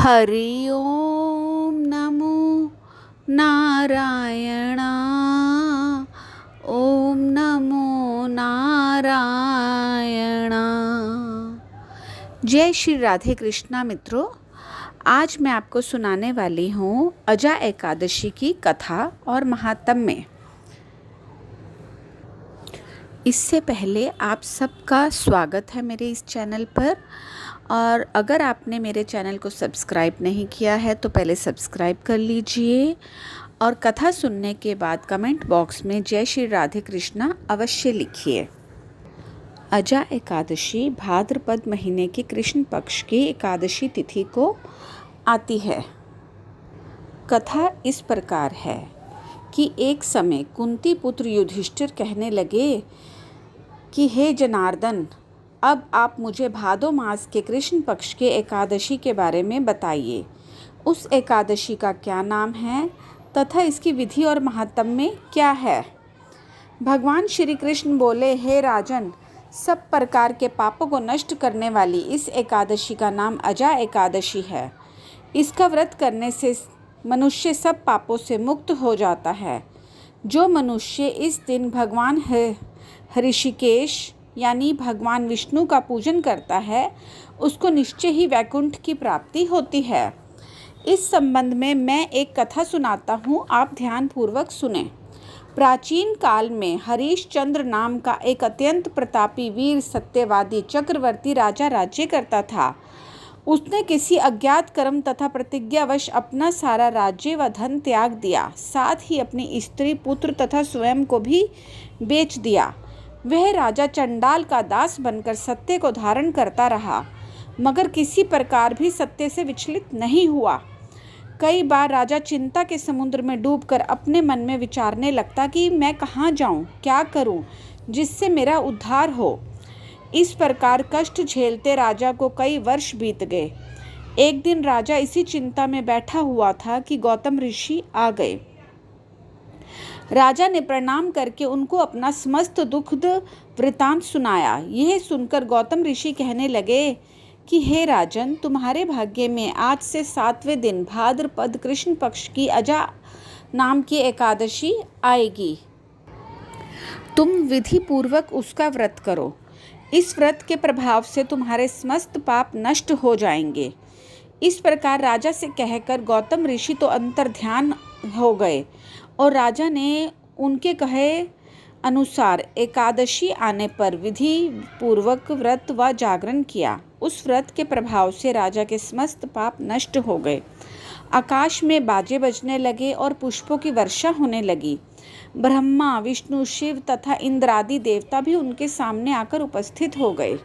हरि ओम नमो नारायण। ओम नमो नारायण। जय श्री राधे कृष्णा मित्रों, आज मैं आपको सुनाने वाली हूँ अजा एकादशी की कथा और महात्म्य। इससे पहले आप सबका स्वागत है मेरे इस चैनल पर। और अगर आपने मेरे चैनल को सब्सक्राइब नहीं किया है तो पहले सब्सक्राइब कर लीजिए और कथा सुनने के बाद कमेंट बॉक्स में जय श्री राधे कृष्णा अवश्य लिखिए। अजा एकादशी भाद्रपद महीने की कृष्ण पक्ष की एकादशी तिथि को आती है। कथा इस प्रकार है कि एक समय कुंती पुत्र युधिष्ठिर कहने लगे कि हे जनार्दन, अब आप मुझे भादो मास के कृष्ण पक्ष के एकादशी के बारे में बताइए। उस एकादशी का क्या नाम है तथा इसकी विधि और महात्म्य क्या है। भगवान श्री कृष्ण बोले, हे राजन, सब प्रकार के पापों को नष्ट करने वाली इस एकादशी का नाम अजा एकादशी है। इसका व्रत करने से मनुष्य सब पापों से मुक्त हो जाता है। जो मनुष्य इस दिन भगवान ऋषिकेश यानी भगवान विष्णु का पूजन करता है उसको निश्चय ही वैकुंठ की प्राप्ति होती है। इस संबंध में मैं एक कथा सुनाता हूँ, आप ध्यान पूर्वक सुने। प्राचीन काल में हरिश्चंद्र नाम का एक अत्यंत प्रतापी वीर सत्यवादी चक्रवर्ती राजा राज्य करता था। उसने किसी अज्ञात कर्म तथा प्रतिज्ञावश अपना सारा राज्य व धन त्याग दिया, साथ ही अपनी स्त्री, पुत्र तथा स्वयं को भी बेच दिया। वह राजा चंडाल का दास बनकर सत्य को धारण करता रहा, मगर किसी प्रकार भी सत्य से विचलित नहीं हुआ। कई बार राजा चिंता के समुद्र में डूबकर अपने मन में विचारने लगता कि मैं कहाँ जाऊँ, क्या करूँ जिससे मेरा उद्धार हो। इस प्रकार कष्ट झेलते राजा को कई वर्ष बीत गए। एक दिन राजा इसी चिंता में बैठा हुआ था कि गौतम ऋषि आ गए। राजा ने प्रणाम करके उनको अपना समस्त दुखद वृतांत सुनाया। यह सुनकर गौतम ऋषि कहने लगे कि हे राजन, तुम्हारे भाग्य में आज से 7वें दिन भाद्रपद कृष्ण पक्ष की अजा नाम की एकादशी आएगी। तुम विधि पूर्वक उसका व्रत करो। इस व्रत के प्रभाव से तुम्हारे समस्त पाप नष्ट हो जाएंगे। इस प्रकार राजा से कहकर गौतम ऋषि तो अंतर्ध्यान हो गए और राजा ने उनके कहे अनुसार एकादशी आने पर विधि पूर्वक व्रत व जागरण किया। उस व्रत के प्रभाव से राजा के समस्त पाप नष्ट हो गए। आकाश में बाजे बजने लगे और पुष्पों की वर्षा होने लगी। ब्रह्मा, विष्णु, शिव तथा इंद्र आदि देवता भी उनके सामने आकर उपस्थित हो गए।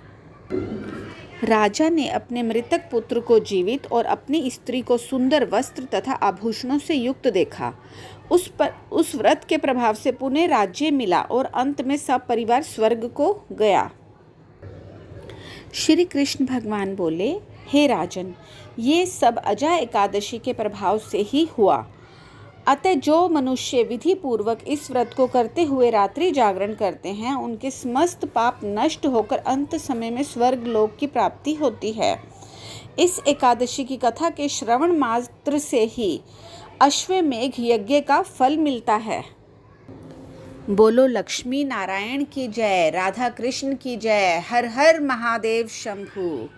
राजा ने अपने मृतक पुत्र को जीवित और अपनी स्त्री को सुंदर वस्त्र तथा आभूषणों से युक्त देखा। उस व्रत के प्रभाव से पुनः राज्य मिला और अंत में सब परिवार स्वर्ग को गया। श्री कृष्ण भगवान बोले, हे राजन, ये सब अजा एकादशी के प्रभाव से ही हुआ। अतः जो मनुष्य विधि पूर्वक इस व्रत को करते हुए रात्रि जागरण करते हैं उनके समस्त पाप नष्ट होकर अंत समय में स्वर्ग लोक की प्राप्ति होती है। इस एकादशी की कथा के श्रवण मात्र से ही अश्वमेघ यज्ञ का फल मिलता है। बोलो लक्ष्मी नारायण की जय, राधा कृष्ण की जय, हर हर महादेव शंभु।